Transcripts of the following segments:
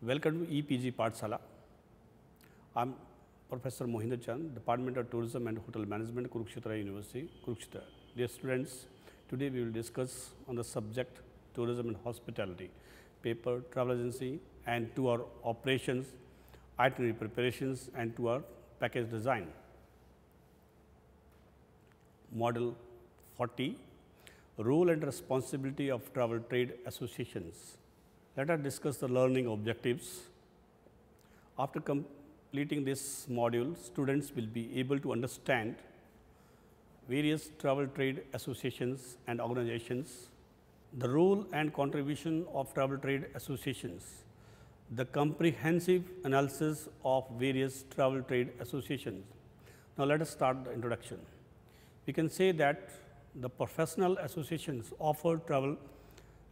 Welcome to EPG Pathshala. I am Professor Mohinder Chand, Department of Tourism and Hotel Management, Kurukshetra University, Kurukshetra. Dear students, today we will discuss on the subject tourism and hospitality, paper, travel agency and tour operations, itinerary preparations and tour package design. Model 40, Role and Responsibility of Travel Trade Associations. Let us discuss the learning objectives. After completing this module, students will be able to understand various travel trade associations and organizations, the role and contribution of travel trade associations, the comprehensive analysis of various travel trade associations. Now, let us start the introduction. We can say that the professional associations offer travel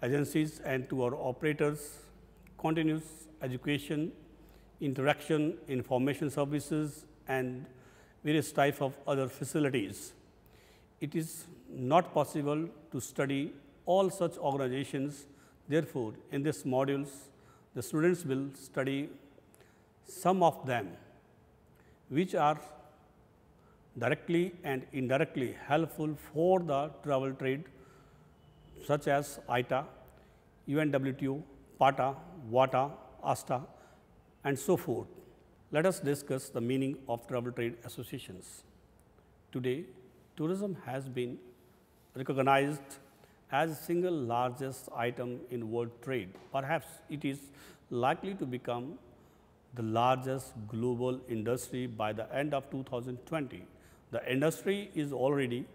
agencies and tour operators continuous education, interaction, information services and various types of other facilities. It is not possible to study all such organizations. Therefore, in this modules, the students will study some of them which are directly and indirectly helpful for the travel trade, such as ITA, UNWTO, PATA, WATA, ASTA and so forth. Let us discuss the meaning of travel trade associations. Today, tourism has been recognized as the single largest item in world trade. Perhaps it is likely to become the largest global industry by the end of 2020. The industry is already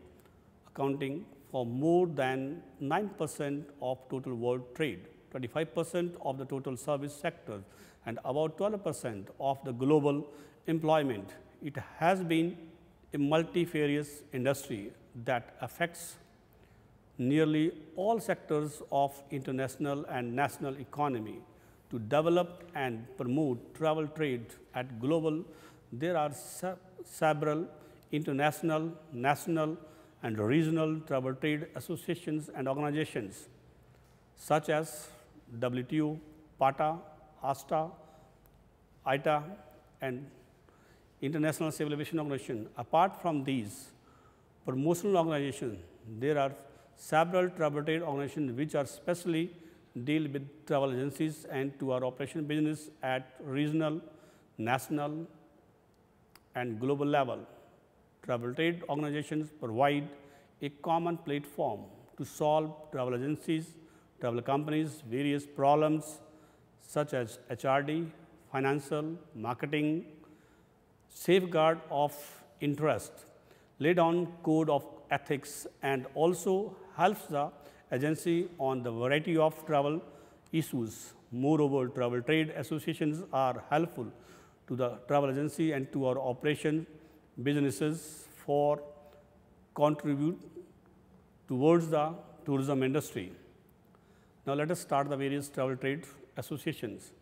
accounting for more than 9% of total world trade, 25% of the total service sector and about 12% of the global employment. It has been a multifarious industry that affects nearly all sectors of international and national economy. To develop and promote travel trade at global, there are several international, national and regional travel trade associations and organizations such as WTO, PATA, ASTA, ITA and International Civil Aviation Organization. Apart from these promotional organizations, there are several travel trade organizations which are specially deal with travel agencies and tour operation business at regional, national and global level. Travel trade organizations provide a common platform to solve travel agencies, travel companies' various problems such as HRD, financial, marketing, safeguard of interest, lay down code of ethics and also helps the agency on the variety of travel issues. Moreover, travel trade associations are helpful to the travel agency and to our operation businesses for contribute towards the tourism industry. Now, let us start the various travel trade associations.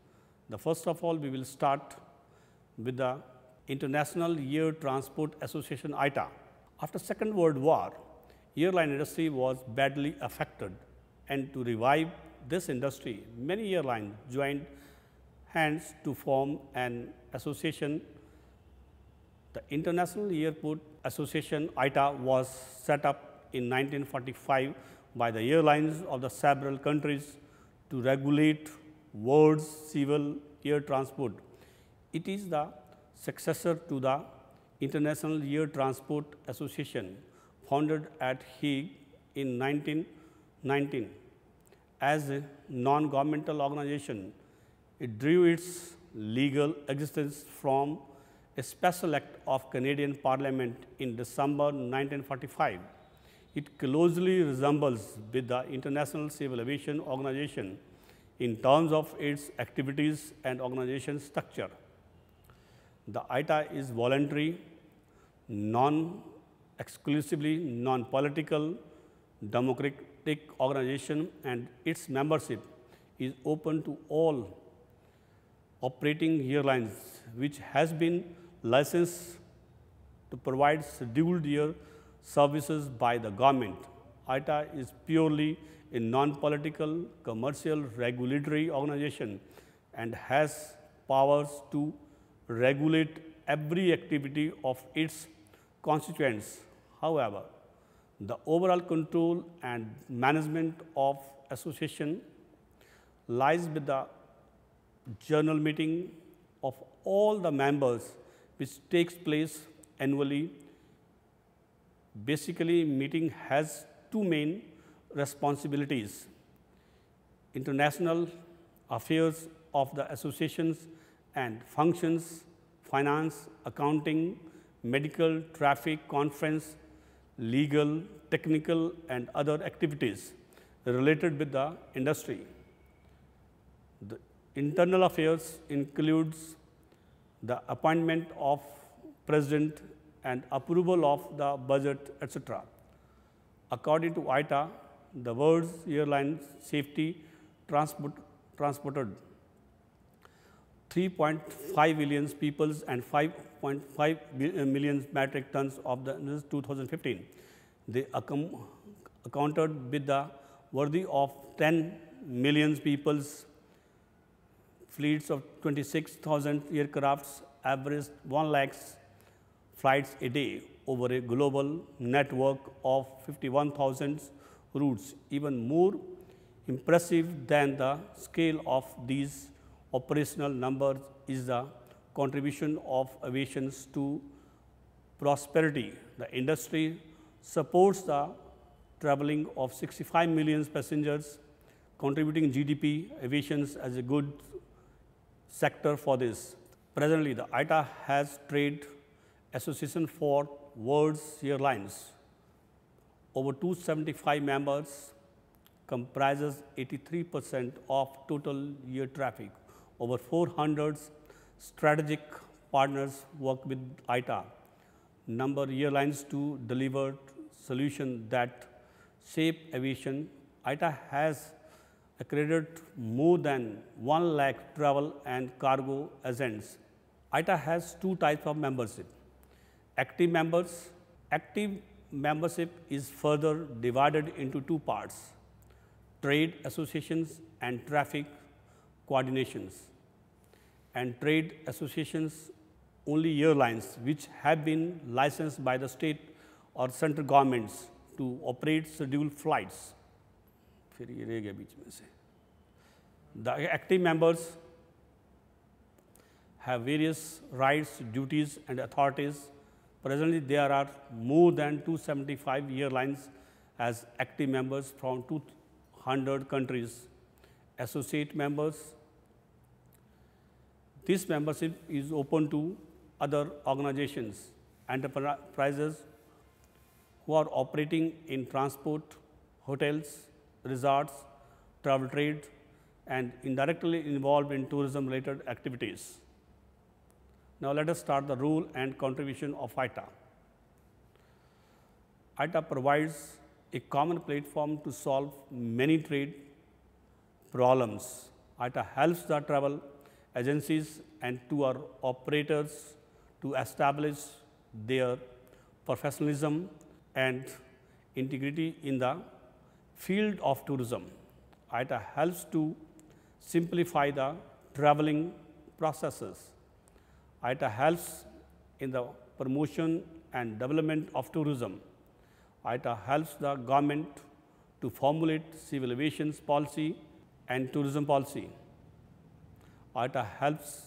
The first of all, we will start with the International Air Transport Association, ITA. After Second World War, airline industry was badly affected, and to revive this industry, many airlines joined hands to form an association. The International Airport Association, ITA, was set up in 1945 by the airlines of the several countries to regulate world's civil air transport. It is the successor to the International Air Transport Association, founded at Hague in 1919. As a non-governmental organization, it drew its legal existence from a special act of Canadian Parliament in December 1945. It closely resembles with the International Civil Aviation Organization in terms of its activities and organization structure. The ITA is voluntary, exclusively non-political, democratic organization and its membership is open to all operating airlines which has been licensed to provide scheduled air services by the government. ITA is purely a non-political, commercial, regulatory organization and has powers to regulate every activity of its constituents. However, the overall control and management of association lies with the general meeting of all the members, which takes place annually. Basically, meeting has two main responsibilities: international affairs of the associations and functions, finance, accounting, medical, traffic, conference, legal, technical, and other activities related with the industry. The internal affairs includes the appointment of president and approval of the budget, etc. According to ITA, the world's airline safety transported 3.5 billion people and 5.5 million metric tons of the 2015. They accounted with the worthy of 10 million people's fleets of 26,000 aircrafts, averaged 1 lakh flights a day over a global network of 51,000 routes. Even more impressive than the scale of these operational numbers is the contribution of aviation to prosperity. The industry supports the traveling of 65 million passengers, contributing GDP. Aviation as a good sector for this. Presently, the ITA has trade association for world's airlines. Over 275 members, comprises 83% of total air traffic. Over 400 strategic partners work with ITA. Number airlines to deliver solutions that shape aviation. ITA has accredited more than 1 lakh travel and cargo agents. ITA has two types of membership. Active members. Active membership is further divided into two parts: trade associations and traffic coordinations. And trade associations only airlines which have been licensed by the state or central governments to operate scheduled flights. The active members have various rights, duties, and authorities. Presently, there are more than 275 airlines as active members from 200 countries. Associate members. This membership is open to other organizations, enterprises who are operating in transport, hotels, resorts, travel trade, and indirectly involved in tourism-related activities. Now, let us start the role and contribution of ITA. ITA provides a common platform to solve many trade problems. ITA helps the travel agencies and tour operators to establish their professionalism and integrity in the field of tourism. ITA helps to simplify the traveling processes. ITA helps in the promotion and development of tourism. ITA helps the government to formulate civil aviation policy and tourism policy. ITA helps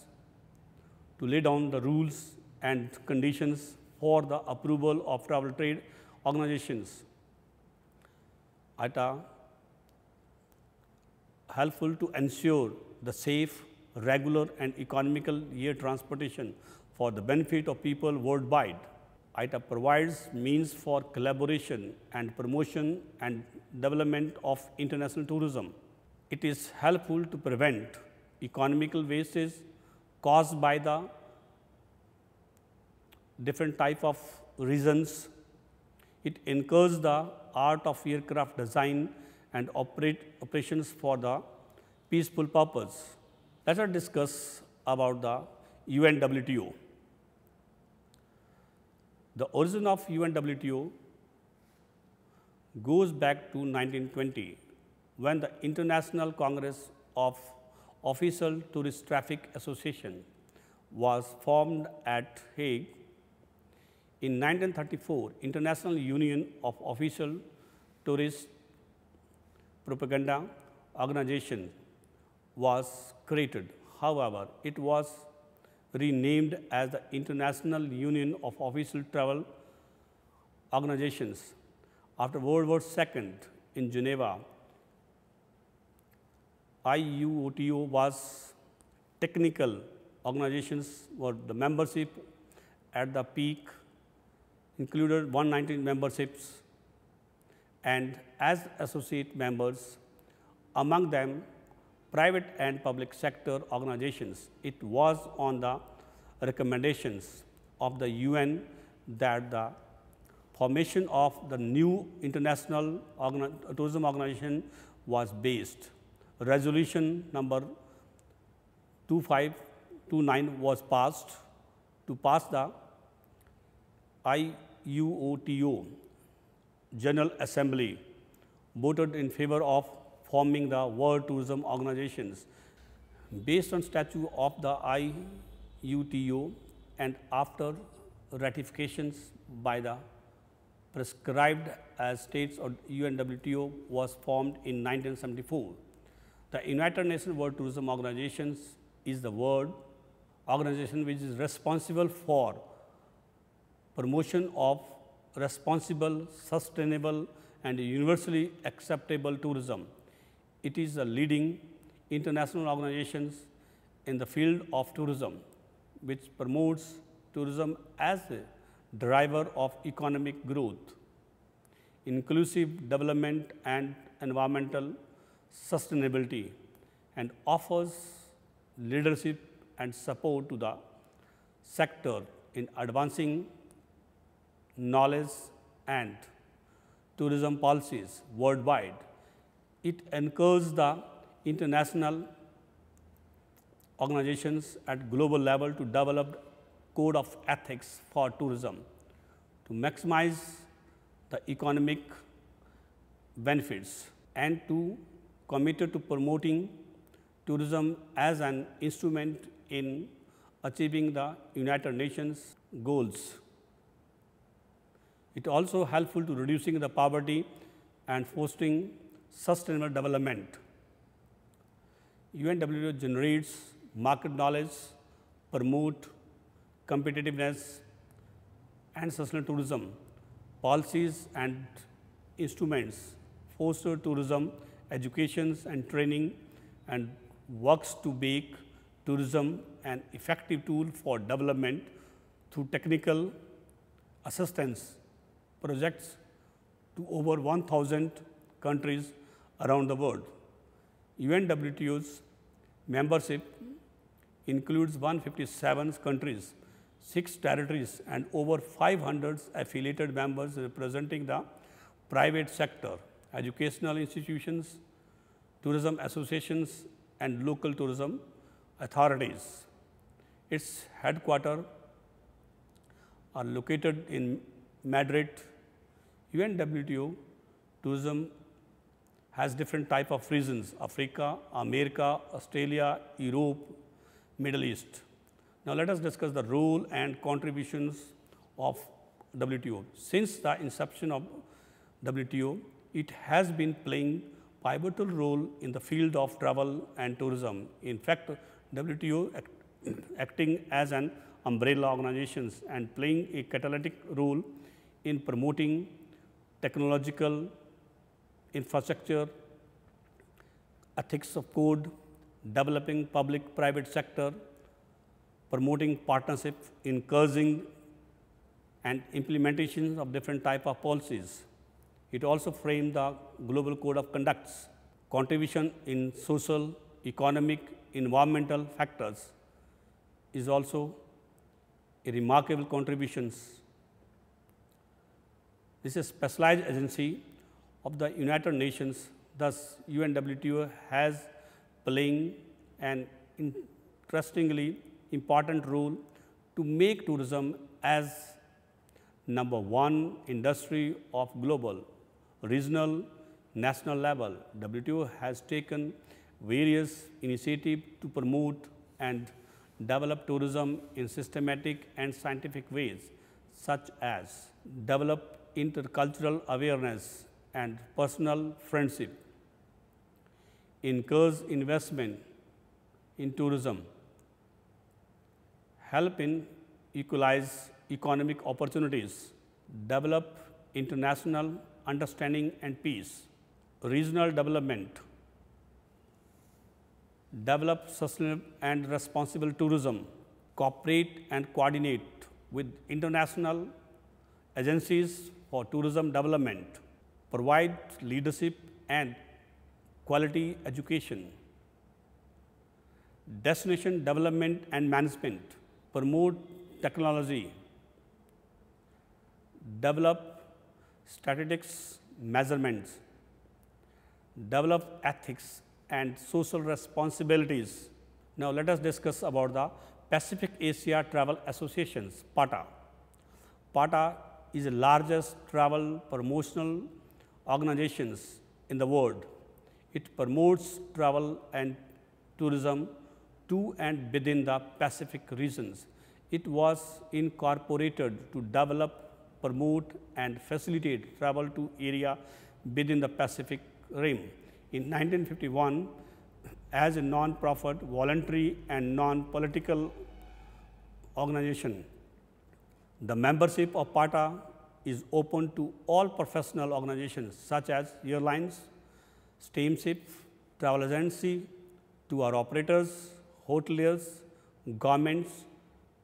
to lay down the rules and conditions for the approval of travel trade organizations. ITA helpful to ensure the safe, regular, and economical air transportation for the benefit of people worldwide. ITA provides means for collaboration and promotion and development of international tourism. It is helpful to prevent economical wastage caused by the different type of reasons. It encourages the art of aircraft design and operations for the peaceful purpose. Let us discuss about the UNWTO. The origin of UNWTO goes back to 1920, when the International Congress of Official Tourist Traffic Association was formed at Hague. In 1934, International Union of Official Tourist Propaganda Organization was created. However, it was renamed as the International Union of Official Travel Organizations. After World War II in Geneva, IUOTO was technical organizations, were the membership at the peak included 119 memberships, and as associate members, among them private and public sector organizations. It was on the recommendations of the UN that the formation of the new international tourism organization was based. Resolution number 2529 was passed to pass the IUOTO General Assembly voted in favor of forming the World Tourism Organizations. Based on statute of the IUTO and after ratifications by the prescribed as states or UNWTO was formed in 1974. The United Nations World Tourism Organizations is the world organization which is responsible for promotion of responsible, sustainable, and universally acceptable tourism. It is the leading international organization in the field of tourism, which promotes tourism as a driver of economic growth, inclusive development, and environmental sustainability, and offers leadership and support to the sector in advancing knowledge and tourism policies worldwide. It encourages the international organizations at global level to develop code of ethics for tourism to maximize the economic benefits and to committed to promoting tourism as an instrument in achieving the United Nations goals. It also helpful to reducing the poverty and fostering sustainable development. UNWTO generates market knowledge, promote competitiveness and sustainable tourism, policies and instruments, foster tourism, educations and training, and works to make tourism an effective tool for development through technical assistance projects to over 1,000 countries around the world. UNWTO's membership includes 157 countries, 6 territories, and over 500 affiliated members representing the private sector, educational institutions, tourism associations, and local tourism authorities. Its headquarters are located in Madrid. UNWTO tourism has different type of regions: Africa, America, Australia, Europe, Middle East. Now let us discuss the role and contributions of WTO. Since the inception of WTO, it has been playing pivotal role in the field of travel and tourism. In fact, WTO acting as an umbrella organization and playing a catalytic role in promoting technological infrastructure, ethics of code, developing public-private sector, promoting partnership, encouraging and implementation of different type of policies. It also framed the global code of conducts. Contribution in social, economic, environmental factors is also a remarkable contributions. This is a specialized agency of the United Nations. Thus, UNWTO has playing an interestingly important role to make tourism as #1 industry of global, regional, national level. WTO has taken various initiatives to promote and develop tourism in systematic and scientific ways, such as develop intercultural awareness and personal friendship, encourage investment in tourism, help in equalize economic opportunities, develop international understanding and peace, regional development, develop sustainable and responsible tourism, cooperate and coordinate with international agencies for tourism development, provide leadership and quality education, destination development and management, promote technology, develop statistics measurements, develop ethics and social responsibilities. Now, let us discuss about the Pacific Asia Travel Associations, PATA. PATA is the largest travel promotional organizations in the world. It promotes travel and tourism to and within the Pacific regions. It was incorporated to develop, promote and facilitate travel to area within the Pacific Rim. In 1951, as a non-profit, voluntary and non-political organization, the membership of PATA is open to all professional organizations such as airlines, steamship, travel agency, tour operators, hoteliers, governments,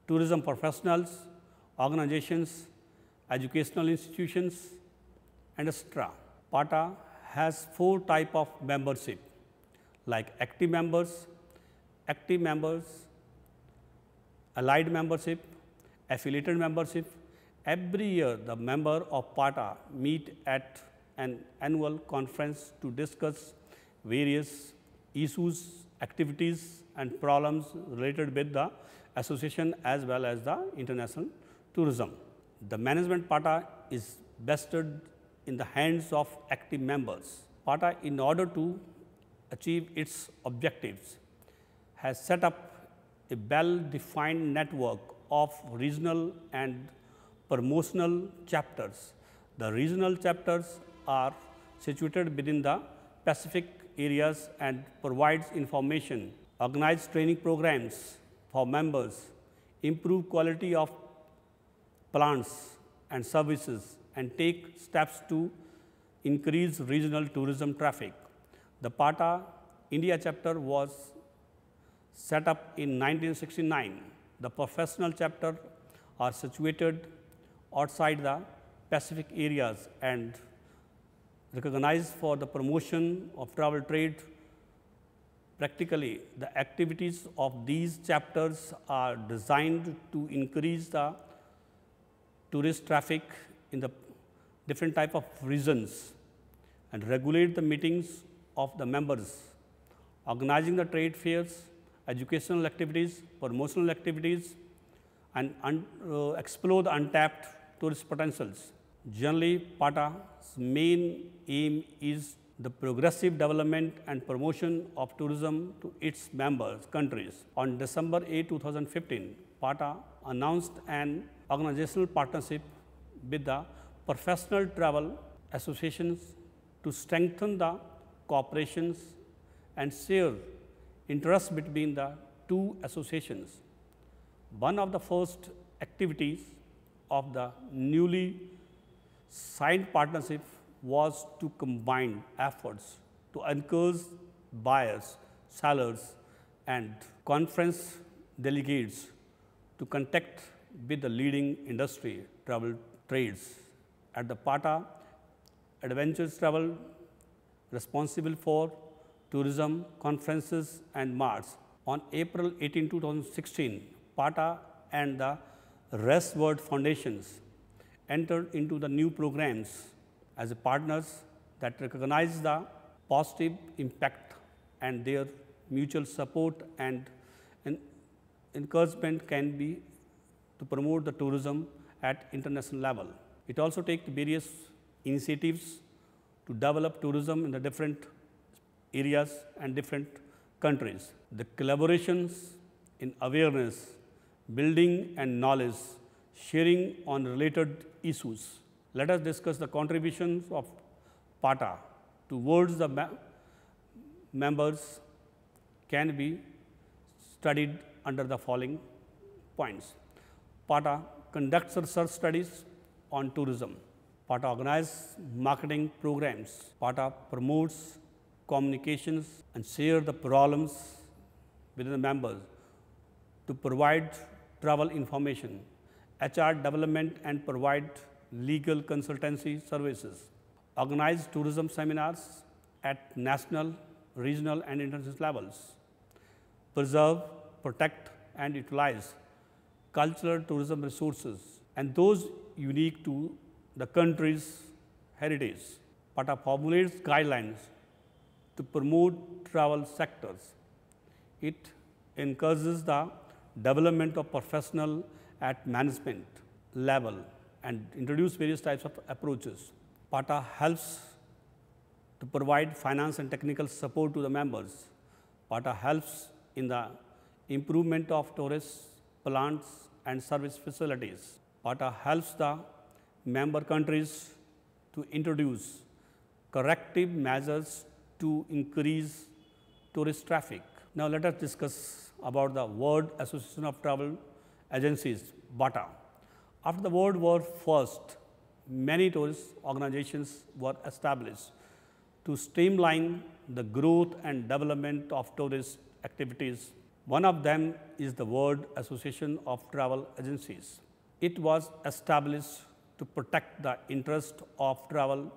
tourism professionals, organizations, educational institutions, and etc. PATA has 4 types of membership, like active members, allied membership, affiliated membership. Every year, the member of PATA meet at an annual conference to discuss various issues, activities, and problems related with the association as well as the international tourism. The management PATA is vested in the hands of active members. PATA, in order to achieve its objectives, has set up a well-defined network of regional and promotional chapters. The regional chapters are situated within the Pacific areas and provides information, organize training programs for members, improve quality of plans and services, and take steps to increase regional tourism traffic. The PATA India chapter was set up in 1969. The professional chapter are situated outside the Pacific areas and recognized for the promotion of travel trade. Practically, the activities of these chapters are designed to increase the tourist traffic in the different type of regions and regulate the meetings of the members, organizing the trade fairs, educational activities, promotional activities, and explore the untapped tourist potentials. Generally, PATA's main aim is the progressive development and promotion of tourism to its members countries. On December 8, 2015, PATA announced an organizational partnership with the professional travel associations to strengthen the cooperations and share interests between the two associations. One of the first activities of the newly signed partnership was to combine efforts to encourage buyers, sellers, and conference delegates to contact with the leading industry travel trades. At the PATA, Adventures Travel, responsible for tourism, conferences, and marts. On April 18, 2016, PATA and the Restward Foundations entered into the new programs as partners that recognize the positive impact, and their mutual support and encouragement can be to promote the tourism at international level. It also takes various initiatives to develop tourism in the different areas and different countries. The collaborations in awareness, building and knowledge sharing on related issues. Let us discuss the contributions of PATA towards the members can be studied under the following points. PATA conducts research studies on tourism. PATA organizes marketing programs. PATA promotes communications and share the problems within the members to provide travel information, HR development and provide legal consultancy services. Organize tourism seminars at national, regional and international levels. Preserve, protect and utilize cultural tourism resources and those unique to the country's heritage. PATA formulates guidelines to promote travel sectors. It encourages the development of professional at management level and introduce various types of approaches. PATA helps to provide finance and technical support to the members. PATA helps in the improvement of tourist plants and service facilities. PATA helps the member countries to introduce corrective measures to increase tourist traffic. Now let us discuss about the World Association of Travel Agencies, WATA. After the World War I, many tourist organizations were established to streamline the growth and development of tourist activities. One of them is the World Association of Travel Agencies. It was established to protect the interest of travel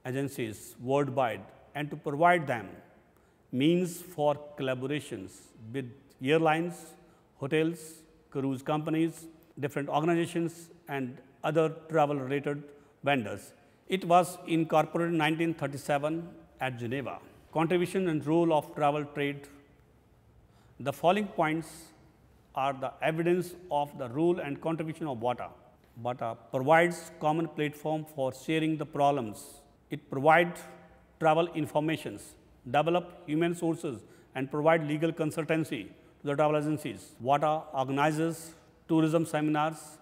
agencies worldwide and to provide them means for collaborations with airlines, hotels, cruise companies, different organizations and other travel-related vendors. It was incorporated in 1937 at Geneva. Contribution and role of travel trade. The following points are the evidence of the role and contribution of WATA. WATA provides common platform for sharing the problems. It provides travel informations, develop human sources and provide legal consultancy to the travel agencies. WATA organizes tourism seminars,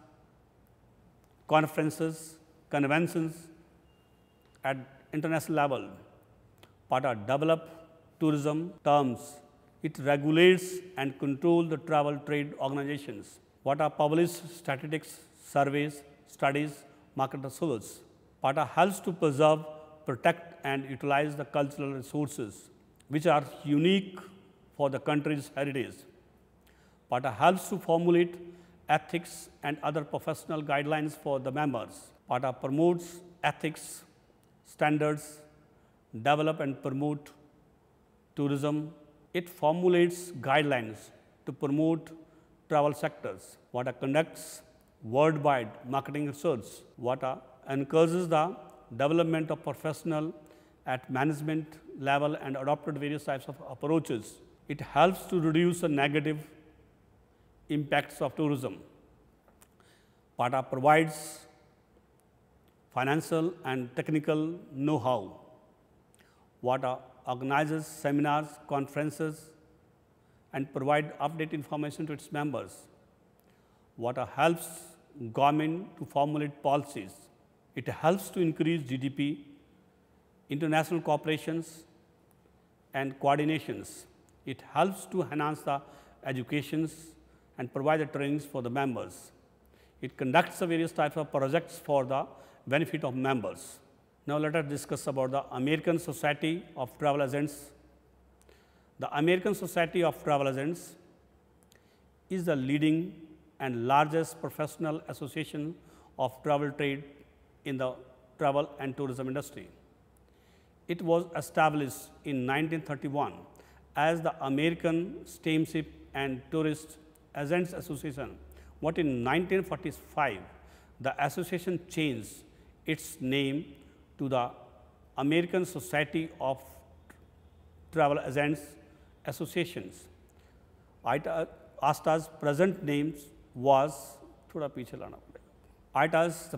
conferences, conventions at international level. PATA develop tourism terms. It regulates and controls the travel trade organizations. PATA publishes statistics, surveys, studies, market research. PATA helps to preserve, protect and utilize the cultural resources which are unique for the country's heritage. PATA helps to formulate ethics and other professional guidelines for the members. PATA promotes ethics, standards, develop and promote tourism. It formulates guidelines to promote travel sectors. WATA conducts worldwide marketing research. WATA encourages the development of professional at management level and adopted various types of approaches. It helps to reduce the negative impacts of tourism. PATA provides financial and technical know-how. WATA organizes seminars, conferences, and provide update information to its members. WATA helps government to formulate policies. It helps to increase GDP, international cooperations, and coordinations. It helps to enhance the educations and provide the trainings for the members. It conducts the various types of projects for the benefit of members. Now let us discuss about the American Society of Travel Agents. The American Society of Travel Agents is the leading and largest professional association of travel trade in the travel and tourism industry. It was established in 1931 as the American Steamship and Tourist Agents Association. But in 1945, the association changed its name to the American Society of Travel Agents Associations. ASTA's present name was the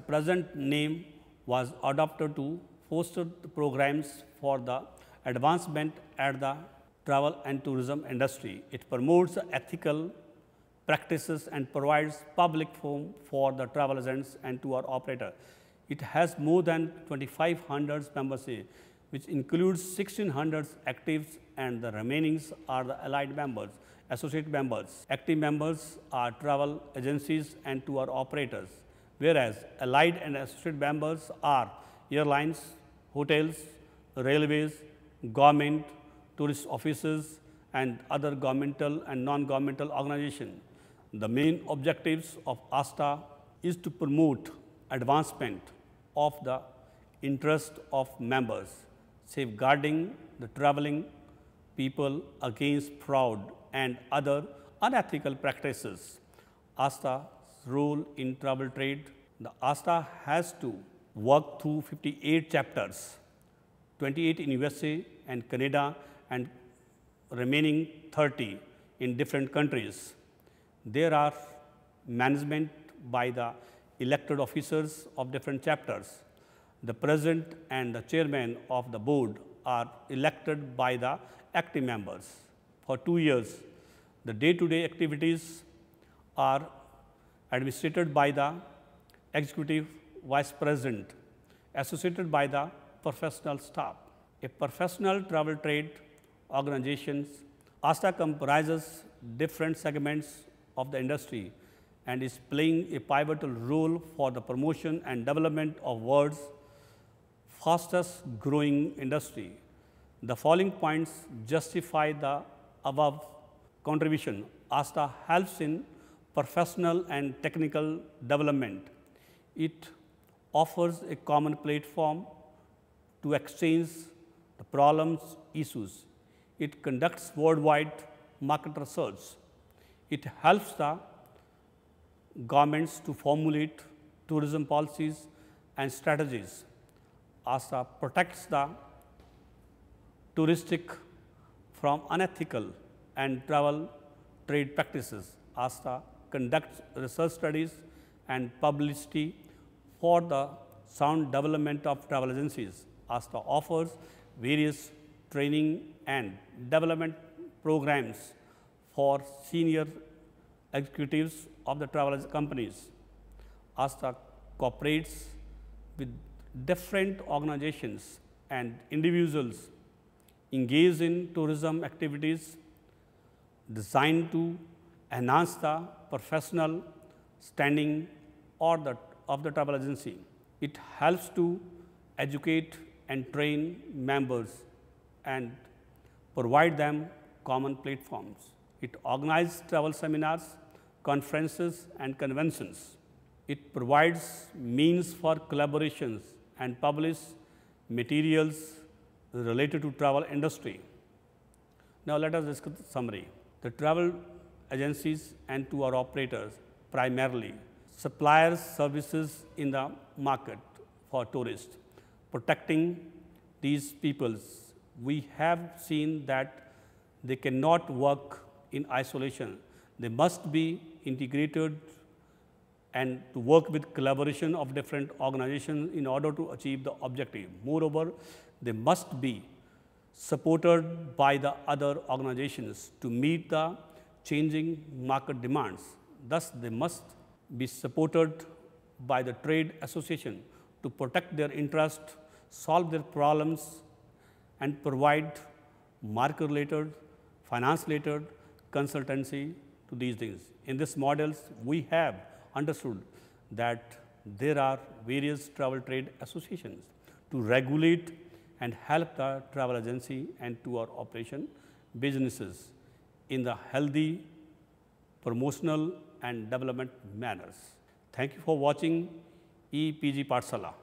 present name was adopted to foster the programs for the advancement at the travel and tourism industry. It promotes ethical practices and provides public forum for the travel agents and tour operator. It has more than 2,500 membership, which includes 1,600 actives, and the remaining are the allied members, associate members. Active members are travel agencies and tour operators, whereas allied and associate members are airlines, hotels, railways, government, tourist offices, and other governmental and non-governmental organizations. The main objectives of ASTA is to promote advancement of the interest of members, safeguarding the traveling people against fraud and other unethical practices. ASTA's role in travel trade. The ASTA has to work through 58 chapters, 28 in USA and Canada, and remaining 30 in different countries. There are management by the elected officers of different chapters. The president and the chairman of the board are elected by the active members for 2 years. The day-to-day activities are administered by the executive vice president, associated by the professional staff. A professional travel trade organizations, ASTA comprises different segments of the industry and is playing a pivotal role for the promotion and development of world's fastest growing industry. The following points justify the above contribution. ASTA helps in professional and technical development. It offers a common platform to exchange the problems, issues. It conducts worldwide market research. It helps the governments to formulate tourism policies and strategies. ASTA protects the touristic from unethical and travel trade practices. ASTA conducts research studies and publicity for the sound development of travel agencies. ASTA offers various training and development programs for senior executives of the travel companies. ASTA cooperates with different organizations and individuals engaged in tourism activities designed to enhance the professional standing of the travel agency. It helps to educate and train members and provide them common platforms. It organizes travel seminars, conferences, and conventions. It provides means for collaborations and publish materials related to travel industry. Now let us discuss the summary. The travel agencies and tour operators primarily suppliers services in the market for tourists. Protecting these peoples, we have seen that they cannot work in isolation. They must be integrated and to work with collaboration of different organizations in order to achieve the objective. Moreover, they must be supported by the other organizations to meet the changing market demands. Thus, they must be supported by the trade association to protect their interest, solve their problems, and provide market-related, finance-related consultancy to these things. In these models, we have understood that there are various travel trade associations to regulate and help the travel agency and tour operation businesses in the healthy, promotional, and development manners. Thank you for watching EPG Pathshala.